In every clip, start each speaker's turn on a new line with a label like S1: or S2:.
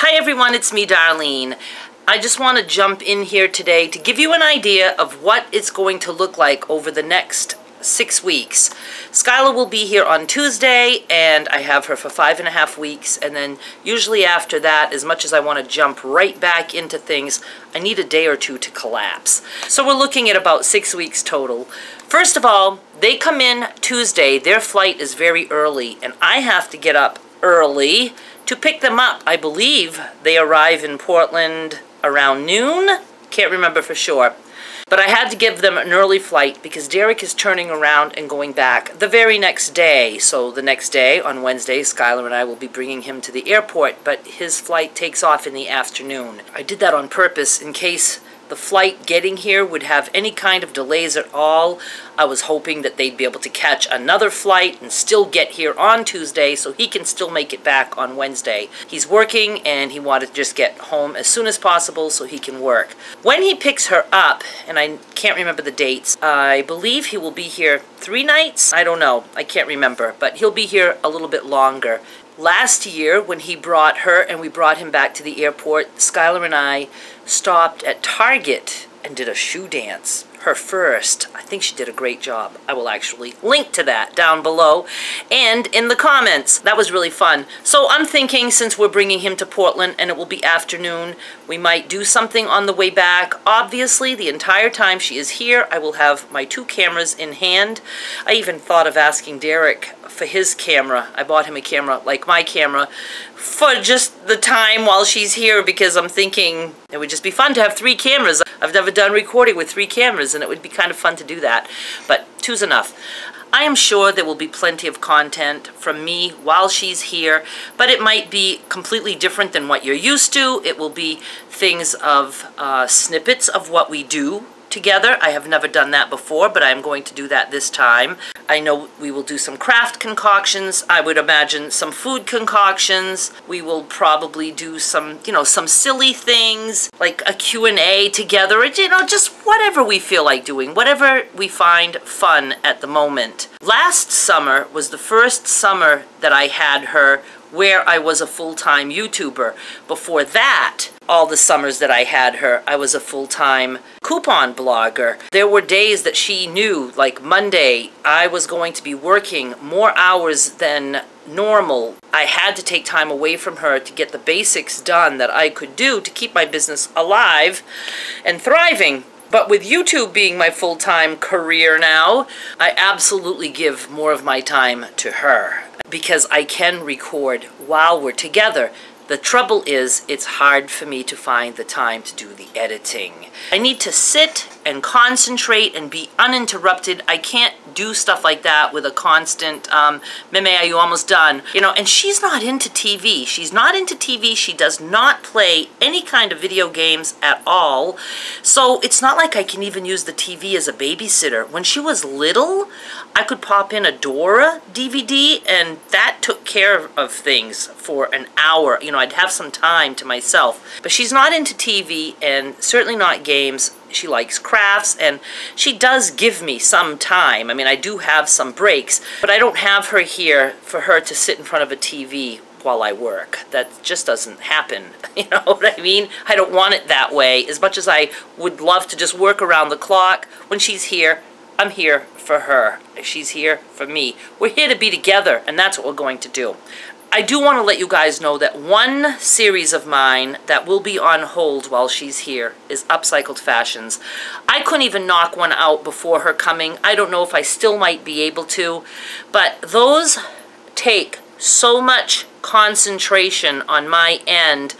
S1: Hi everyone, it's me, Darlene. I just want to jump in here today to give you an idea of what it's going to look like over the next 6 weeks. Skylar will be here on Tuesday, and I have her for 5.5 weeks, and then usually after that, as much as I want to jump right back into things, I need a day or two to collapse. So we're looking at about 6 weeks total. First of all, they come in Tuesday. Their flight is very early, and I have to get up early to pick them up. I believe they arrive in Portland around noon. Can't remember for sure. But I had to give them an early flight because Derek is turning around and going back the very next day. So the next day, on Wednesday, Skylar and I will be bringing him to the airport, but his flight takes off in the afternoon. I did that on purpose in case the flight getting here would have any kind of delays at all. I was hoping that they'd be able to catch another flight and still get here on Tuesday so he can still make it back on Wednesday. He's working and he wanted to just get home as soon as possible so he can work. When he picks her up, and I can't remember the dates, I believe he will be here 3 nights? I don't know, I can't remember, but he'll be here a little bit longer. Last year, when he brought her and we brought him back to the airport, Skylar and I stopped at Target and did a shoe dance. Her first. I think she did a great job. I will actually link to that down below and in the comments. That was really fun. So I'm thinking, since we're bringing him to Portland and it will be afternoon, we might do something on the way back. Obviously, the entire time she is here, I will have my 2 cameras in hand. I even thought of asking Derek for his camera. I bought him a camera like my camera for just the time while she's here, because I'm thinking it would just be fun to have 3 cameras. I've never done recording with 3 cameras, and it would be kind of fun to do that, but 2's enough. I am sure there will be plenty of content from me while she's here, but it might be completely different than what you're used to. It will be things of snippets of what we do together. I have never done that before, but I'm going to do that this time. I know we will do some craft concoctions. I would imagine some food concoctions. We will probably do some, some silly things like a Q&A together, just whatever we feel like doing, whatever we find fun at the moment. Last summer was the first summer that I had her where I was a full-time YouTuber. Before that, all the summers that I had her, I was a full-time coupon blogger. There were days that she knew, like Monday, I was going to be working more hours than normal. I had to take time away from her to get the basics done that I could do to keep my business alive and thriving. But with YouTube being my full-time career now, I absolutely give more of my time to her because I can record while we're together. The trouble is, it's hard for me to find the time to do the editing. I need to sit and concentrate and be uninterrupted. I can't do stuff like that with a constant, Meme, are you almost done? And she's not into TV. She's not into TV. She does not play any kind of video games at all. So it's not like I can even use the TV as a babysitter. When she was little, I could pop in a Dora DVD, and that took care of things for an hour. I'd have some time to myself. But she's not into TV and certainly not games. She likes crafts, and she does give me some time. I mean, I do have some breaks, but I don't have her here for her to sit in front of a TV while I work. That just doesn't happen. You know what I mean? I don't want it that way. As much as I would love to just work around the clock, when she's here, I'm here for her. She's here for me. We're here to be together, and that's what we're going to do. I do want to let you guys know that one series of mine that will be on hold while she's here is Upcycled Fashions. I couldn't even knock one out before her coming. I don't know if I still might be able to, but those take so much concentration on my end,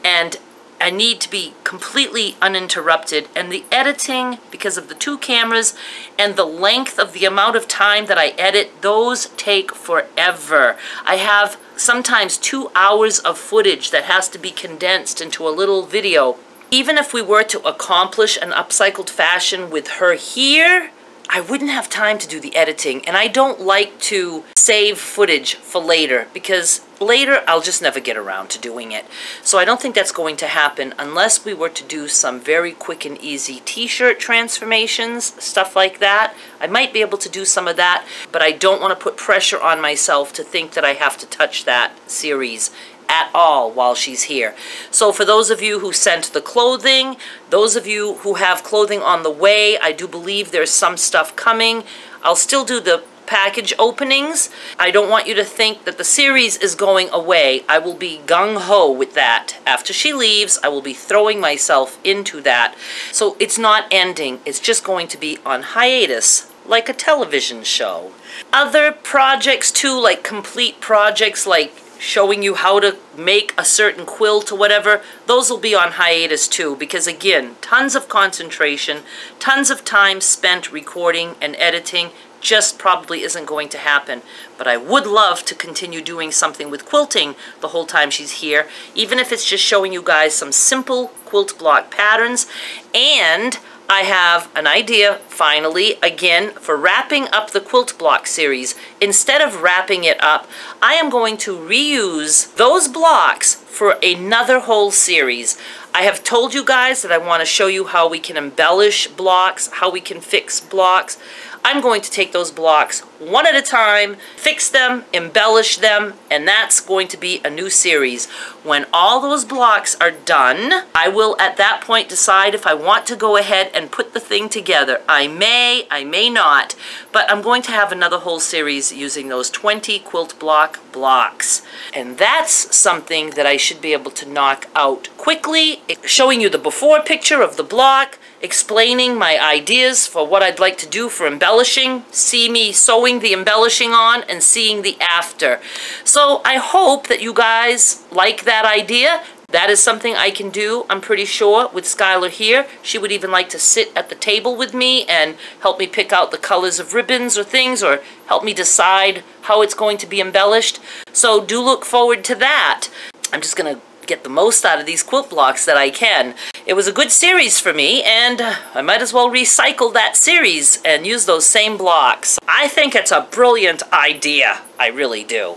S1: and I need to be completely uninterrupted, and the editing, because of the 2 cameras and the length of the amount of time that I edit, those take forever. I have sometimes 2 hours of footage that has to be condensed into a little video. Even if we were to accomplish an upcycled fashion with her here, I wouldn't have time to do the editing, and I don't like to save footage for later, because later I'll just never get around to doing it. So I don't think that's going to happen unless we were to do some very quick and easy t-shirt transformations, stuff like that. I might be able to do some of that, but I don't want to put pressure on myself to think that I have to touch that series at all while she's here. So for those of you who sent the clothing, those of you who have clothing on the way, I do believe there's some stuff coming. I'll still do the package openings. I don't want you to think that the series is going away. I will be gung-ho with that. After she leaves, I will be throwing myself into that. So it's not ending. It's just going to be on hiatus, like a television show. Other projects too, like complete projects, like showing you how to make a certain quilt or whatever, those will be on hiatus too, because again, tons of concentration, tons of time spent recording and editing, just probably isn't going to happen. But I would love to continue doing something with quilting the whole time she's here, even if it's just showing you guys some simple quilt block patterns. And I have an idea, finally, again, for wrapping up the quilt block series. Instead of wrapping it up, I am going to reuse those blocks for another whole series. I have told you guys that I want to show you how we can embellish blocks, how we can fix blocks. I'm going to take those blocks one at a time, fix them, embellish them, and that's going to be a new series. When all those blocks are done, I will at that point decide if I want to go ahead and put the thing together. I may not, but I'm going to have another whole series using those 20 quilt block blocks. And that's something that I should be able to knock out quickly, showing you the before picture of the block, explaining my ideas for what I'd like to do for embellishing, see me sewing the embellishing on, and seeing the after. So I hope that you guys like that idea. That is something I can do, I'm pretty sure, with Skylar here. She would even like to sit at the table with me and help me pick out the colors of ribbons or things, or help me decide how it's going to be embellished. So do look forward to that. I'm just going to get the most out of these quilt blocks that I can. It was a good series for me, and I might as well recycle that series and use those same blocks. I think it's a brilliant idea. I really do.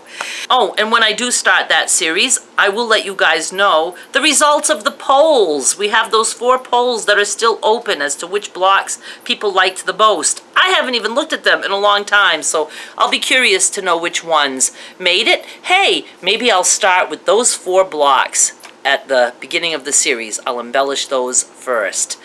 S1: Oh, and when I do start that series, I will let you guys know the results of the polls. We have those 4 polls that are still open as to which blocks people liked the most. I haven't even looked at them in a long time, so I'll be curious to know which ones made it. Hey, maybe I'll start with those 4 blocks at the beginning of the series. I'll embellish those first.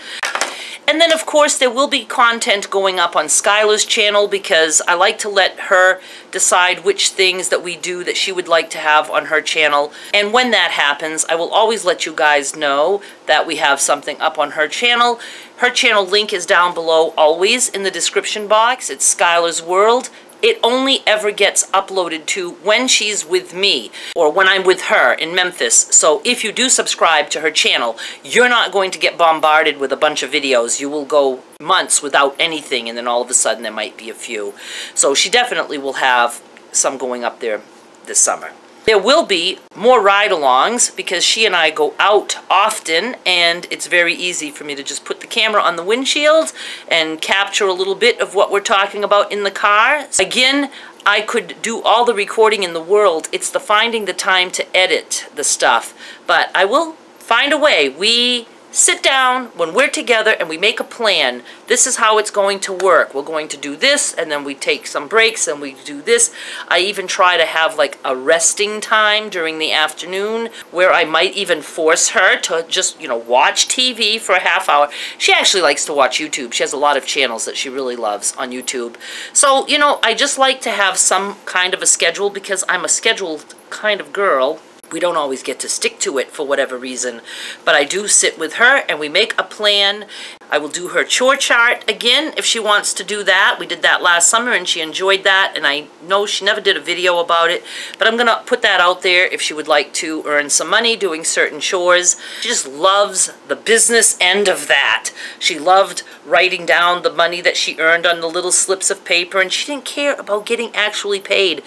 S1: And then, of course, there will be content going up on Skylar's channel, because I like to let her decide which things that we do that she would like to have on her channel. And when that happens, I will always let you guys know that we have something up on her channel. Her channel link is down below, always in the description box. It's Skylar's World. It only ever gets uploaded to when she's with me, or when I'm with her in Memphis. So if you do subscribe to her channel, you're not going to get bombarded with a bunch of videos. You will go months without anything, and then all of a sudden there might be a few. So she definitely will have some going up there this summer. There will be more ride-alongs, because she and I go out often, and it's very easy for me to just put the camera on the windshield and capture a little bit of what we're talking about in the car. Again, I could do all the recording in the world. It's the finding the time to edit the stuff. But I will find a way. We sit down when we're together and we make a plan. This is how it's going to work. We're going to do this, and then we take some breaks and we do this. I even try to have like a resting time during the afternoon, where I might even force her to just, you know, watch TV for a half hour. She actually likes to watch YouTube. She has a lot of channels that she really loves on YouTube. So, you know, I just like to have some kind of a schedule, because I'm a scheduled kind of girl. We don't always get to stick to it for whatever reason, but I do sit with her and we make a plan. I will do her chore chart again if she wants to do that. We did that last summer and she enjoyed that, and I know she never did a video about it, but I'm going to put that out there if she would like to earn some money doing certain chores. She just loves the business end of that. She loved writing down the money that she earned on the little slips of paper, and she didn't care about getting actually paid.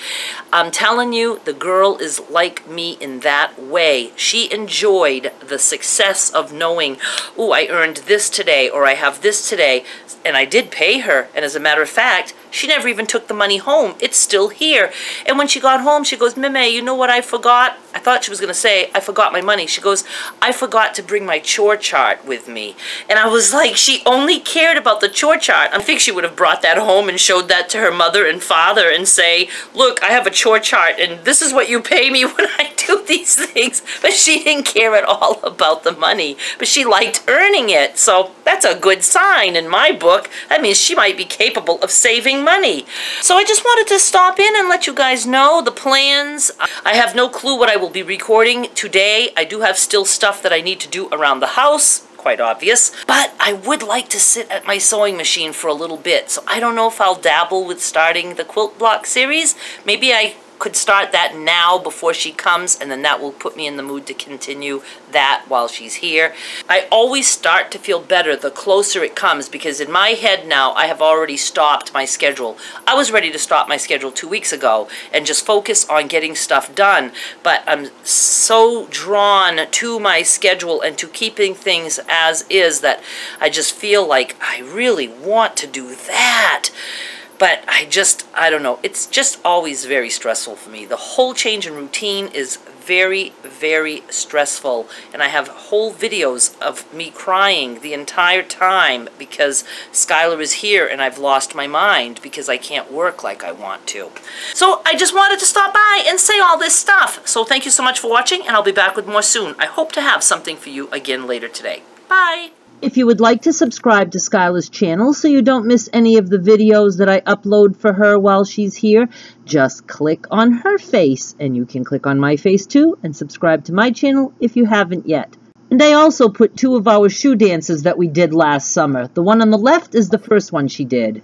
S1: I'm telling you, the girl is like me in that way. She enjoyed the success of knowing, oh, I earned this today, or I have this today, and I did pay her, and as a matter of fact, She never even took the money home. It's still here. And when she got home, she goes, Meme, you know what I forgot? I thought she was going to say, I forgot my money. She goes, I forgot to bring my chore chart with me. And I was like, she only cared about the chore chart. I think she would have brought that home and showed that to her mother and father and say, look, I have a chore chart and this is what you pay me when I do these things. But she didn't care at all about the money. But she liked earning it. So that's a good sign in my book. That means she might be capable of saving money. So I just wanted to stop in and let you guys know the plans. I have no clue what I will be recording today. I do have still stuff that I need to do around the house. Quite obvious, but I would like to sit at my sewing machine for a little bit, so I don't know if I'll dabble with starting the quilt block series. Maybe I could start that now before she comes, and then that will put me in the mood to continue that while she's here. I always start to feel better the closer it comes, because in my head now I have already stopped my schedule. I was ready to stop my schedule 2 weeks ago and just focus on getting stuff done, but I'm so drawn to my schedule and to keeping things as is that I just feel like I really want to do that. But I don't know, it's just always very stressful for me. The whole change in routine is very, very stressful. And I have whole videos of me crying the entire time because Skylar is here and I've lost my mind because I can't work like I want to. So I just wanted to stop by and say all this stuff. So thank you so much for watching, and I'll be back with more soon. I hope to have something for you again later today. Bye! If you would like to subscribe to Skylar's channel so you don't miss any of the videos that I upload for her while she's here, just click on her face, and you can click on my face too and subscribe to my channel if you haven't yet. And I also put 2 of our shoe dances that we did last summer. The one on the left is the first one she did.